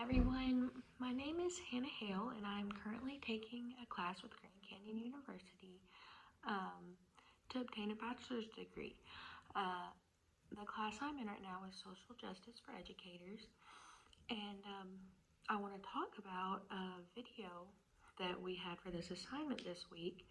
everyone, my name is Hannah Hale and I'm currently taking a class with Grand Canyon University to obtain a bachelor's degree. Uh, the class I'm in right now is Social Justice for Educators, and I want to talk about a video that we had for this assignment this week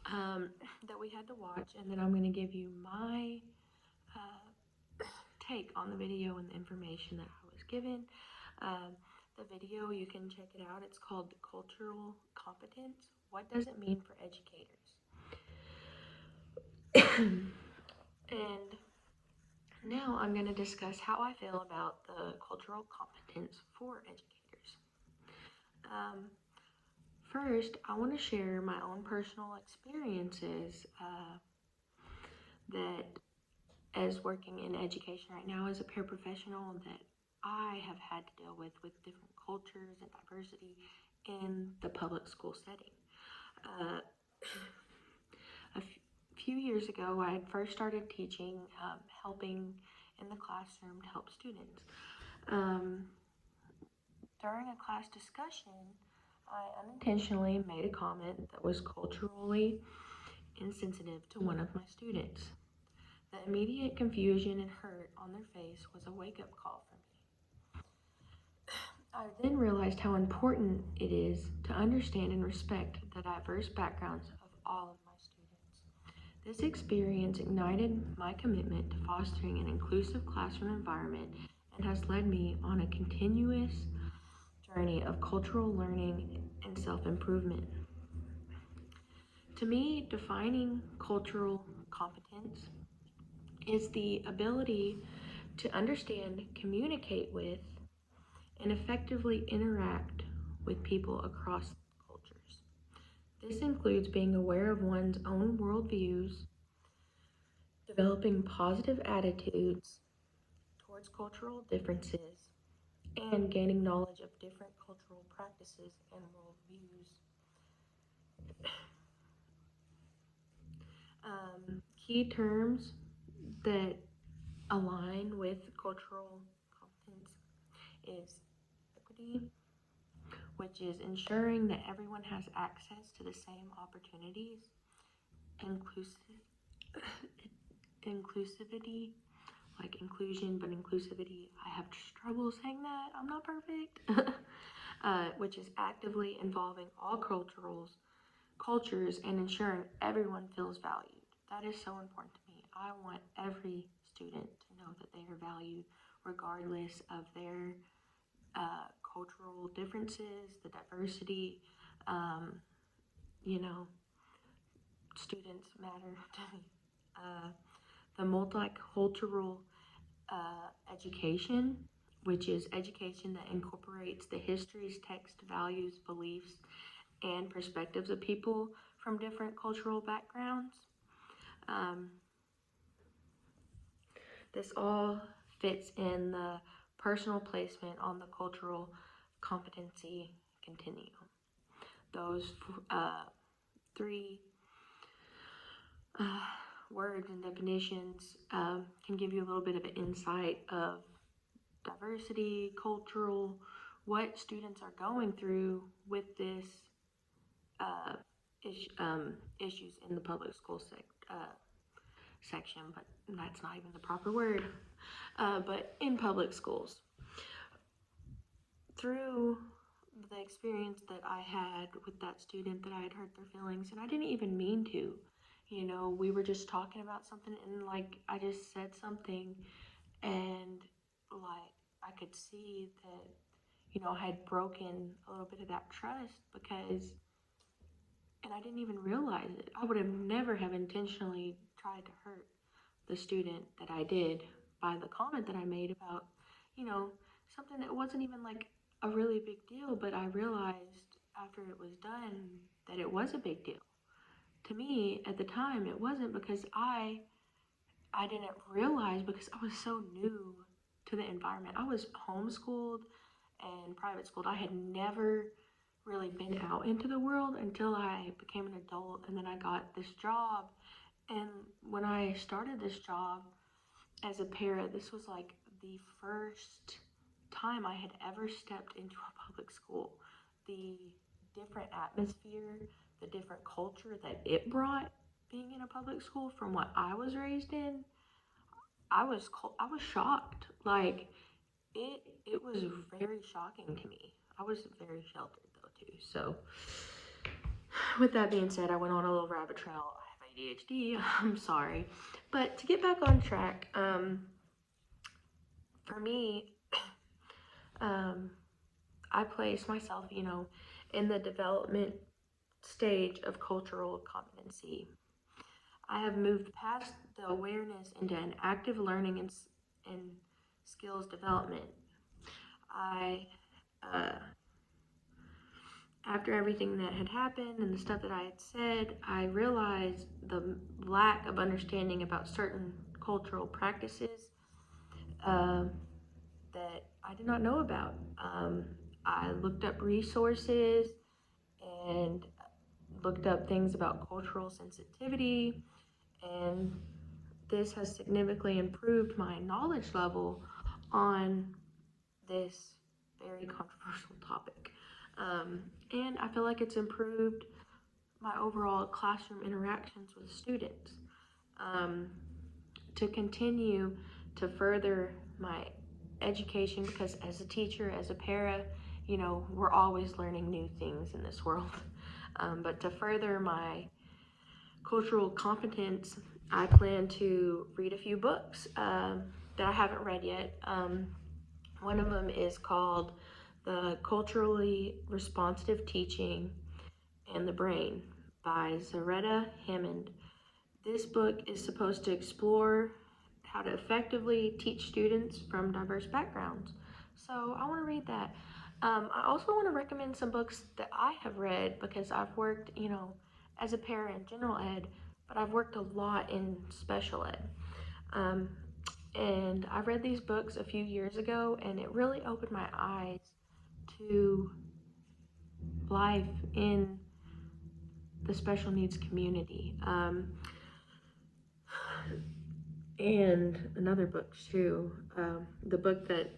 that we had to watch, and then I'm going to give you my take on the video and the information that I was given. The video, you can check it out. It's called Cultural Competence. What does it mean for educators? And now I'm going to discuss how I feel about the cultural competence for educators. First, I want to share my own personal experiences that as working in education right now as a paraprofessional that I have had to deal with different cultures and diversity in the public school setting. A few years ago, I had first started teaching, helping in the classroom to help students. During a class discussion, I unintentionally made a comment that was culturally insensitive to one of my students. The immediate confusion and hurt on their face was a wake-up call for me. I then realized how important it is to understand and respect the diverse backgrounds of all of my students. This experience ignited my commitment to fostering an inclusive classroom environment and has led me on a continuous journey of cultural learning and self-improvement. To me, defining cultural competence is the ability to understand, communicate with, and effectively interact with people across cultures. This includes being aware of one's own worldviews, developing positive attitudes towards cultural differences, and gaining knowledge of different cultural practices and worldviews. Key terms that align with cultural competence is equity, which is ensuring that everyone has access to the same opportunities. Inclusivity, like inclusion, but inclusivity, I have trouble saying that, I'm not perfect. Which is actively involving all cultures and ensuring everyone feels valued. That is so important to me. I want every student to know that they are valued regardless of their cultural differences, the diversity. Students matter to me. The multicultural education, which is education that incorporates the histories, text, values, beliefs, and perspectives of people from different cultural backgrounds. This all fits in the personal placement on the cultural competency continuum. Those three words and definitions can give you a little bit of an insight of diversity, cultural, what students are going through with this issues in the public school section, but that's not even the proper word, but in public schools. Through the experience that I had with that student, that I had hurt their feelings, and I didn't even mean to. We were just talking about something, and I just said something, and I could see that, I had broken a little bit of that trust and I didn't even realize it. I would have never have intentionally tried to hurt the student that I did by the comment that I made about, something that wasn't even a really big deal, but I realized after it was done that it was a big deal. To me, at the time, it wasn't, because I didn't realize, because I was so new to the environment. I was homeschooled and private schooled. I had never really been out into the world until I became an adult, and then I got this job. And when I started this job as a para, this was the first time I had ever stepped into a public school. The different atmosphere, the different culture that it brought being in a public school from what I was raised in, I was shocked. Like it was very shocking to me. I was very sheltered though too. So with that being said, I went on a little rabbit trail. I have ADHD. I'm sorry, but to get back on track, for me, um, I place myself, in the development stage of cultural competency. I have moved past the awareness into an active learning and skills development. I, uh, After everything that had happened and the stuff that I had said, I realized the lack of understanding about certain cultural practices uh, that I did not know about. I looked up resources and looked up things about cultural sensitivity, and this has significantly improved my knowledge level on this very controversial topic. And I feel like it's improved my overall classroom interactions with students. Um, to continue to further my education, because as a teacher, as a para, we're always learning new things in this world. But to further my cultural competence, I plan to read a few books that I haven't read yet. One of them is called The Culturally Responsive Teaching and the Brain by Zaretta Hammond. This book is supposed to explore how to effectively teach students from diverse backgrounds. So I want to read that. I also want to recommend some books that I have read because I've worked, as a para in general ed, but I've worked a lot in special ed. Um, and I read these books a few years ago, and it really opened my eyes to life in the special needs community. And another book too. The book that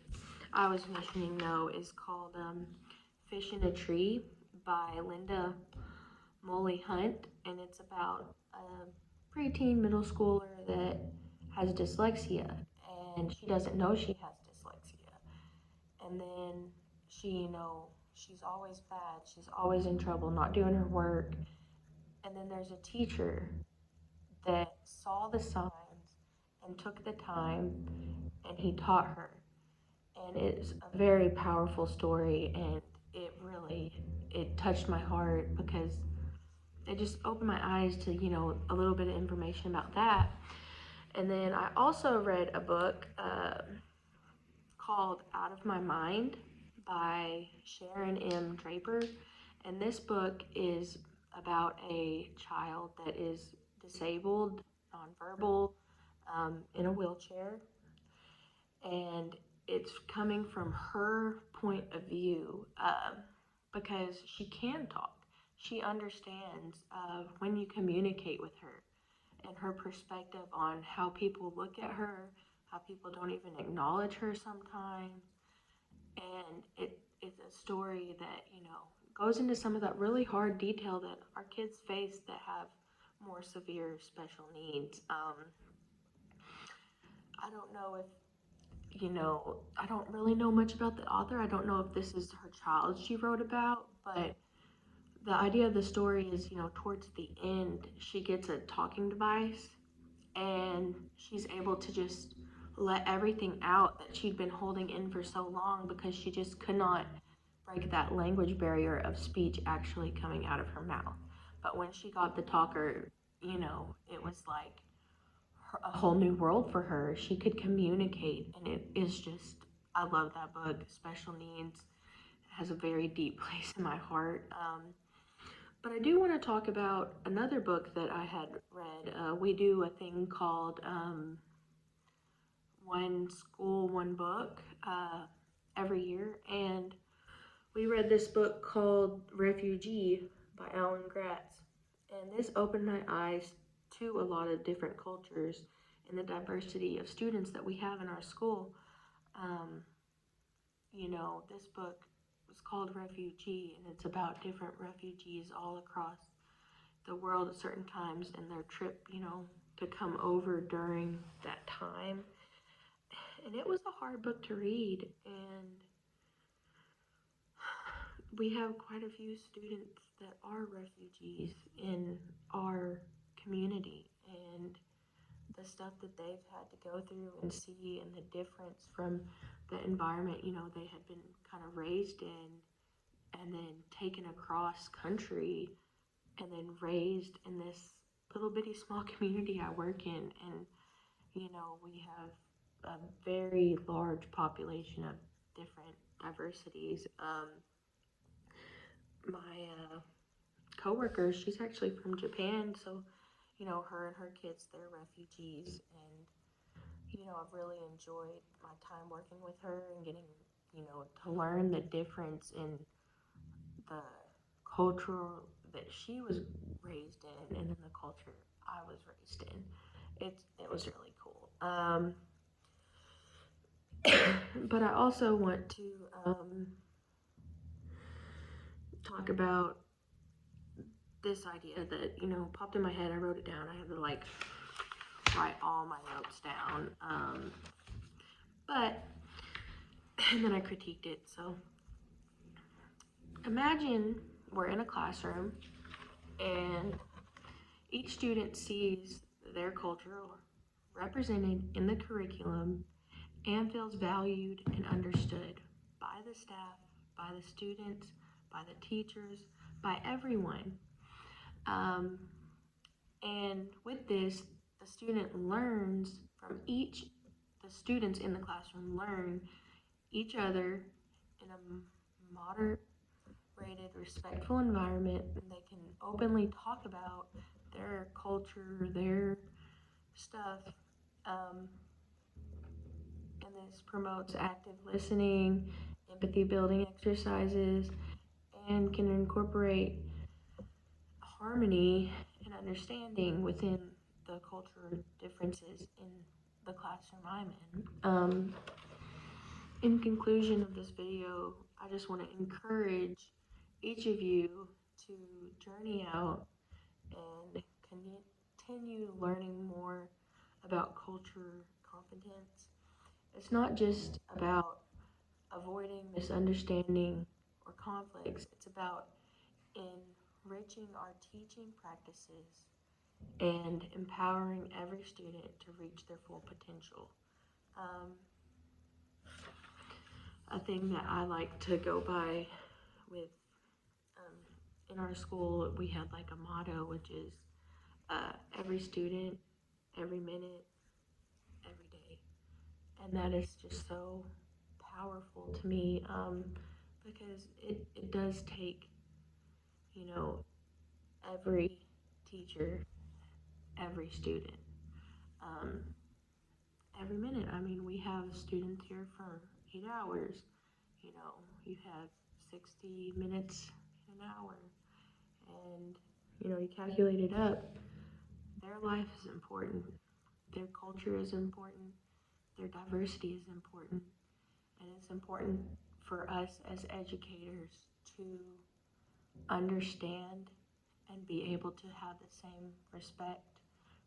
I was mentioning though is called Fish in a Tree by Linda Molly Hunt, and it's about a preteen middle schooler that has dyslexia, and she doesn't know she has dyslexia. And then she's always bad, she's always in trouble, not doing her work. And then there's a teacher that saw the signs and took the time and he taught her. And it's a very powerful story, and it touched my heart because it just opened my eyes to, a little bit of information about that. And then I also read a book called Out of My Mind by Sharon M. Draper. And this book is about a child that is disabled, nonverbal, in a wheelchair. And it's coming from her point of view because she can talk. She understands when you communicate with her and her perspective on how people look at her, how people don't even acknowledge her sometimes. And it's a story that, goes into some of that really hard detail that our kids face that have more severe special needs. I don't know if I don't really know much about the author. I don't know if this is her child she wrote about, but the idea of the story is, towards the end, she gets a talking device and she's able to just let everything out that she'd been holding in for so long because she just could not break that language barrier of speech actually coming out of her mouth. But when she got the talker, it was like a whole new world for her. She could communicate, and it is just, I love that book. Special Needs has a very deep place in my heart. But I do want to talk about another book that I had read. We do a thing called One School, One Book every year, and we read this book called Refugee by Alan Gratz. And this opened my eyes to a lot of different cultures and the diversity of students that we have in our school. Um, this book was called Refugee, and it's about different refugees all across the world at certain times and their trip, to come over during that time. And it was a hard book to read, and we have quite a few students that are refugees in our community, and the stuff that they've had to go through and see, and the difference from the environment, they had been kind of raised in, and then taken across country, and then raised in this little bitty small community I work in. And, we have a very large population of different diversities. My coworker, she's actually from Japan, so her and her kids, they're refugees, and I've really enjoyed my time working with her and getting to learn the difference in the culture that she was raised in and in the culture I was raised in. It was really cool. But I also want to talk about this idea that popped in my head. I wrote it down. I had to write all my notes down. But and then I critiqued it. So imagine we're in a classroom and each student sees their culture represented in the curriculum and feels valued and understood by the staff, by the students, by the teachers, by everyone. And with this, the students in the classroom learn each other in a moderated, respectful environment, and they can openly talk about their culture, their stuff. And this promotes active listening, empathy building exercises, and can incorporate harmony and understanding within the cultural differences in the classroom I'm in. In conclusion of this video, I just want to encourage each of you to journey out and continue learning more about culture competence. It's not just about avoiding misunderstanding or conflicts. It's about enriching our teaching practices and empowering every student to reach their full potential. A thing that I like to go by with in our school, we had a motto, which is every student, every minute, every day. And that is just so powerful to me, because it does take, every teacher, every student, every minute. I mean, we have students here for 8 hours. You have 60 minutes in an hour. And, you calculate it up. Their life is important. Their culture is important. Their diversity is important. And it's important for us as educators to understand and be able to have the same respect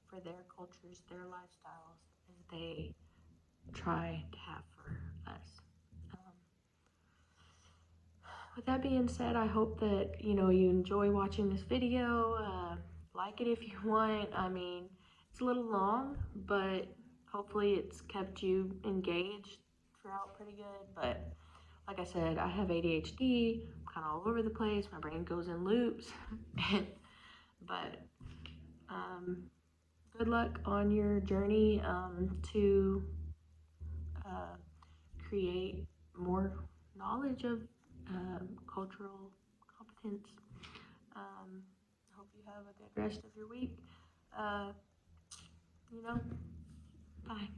for their cultures, their lifestyles, as they try to have for us. With that being said, I hope that you enjoy watching this video. Like it if you want. I mean, it's a little long, but hopefully it's kept you engaged throughout pretty good. But like I said, I have ADHD. I'm kind of all over the place. My brain goes in loops. But good luck on your journey to create more knowledge of cultural competence. Hope you have a good rest of your week. Bye.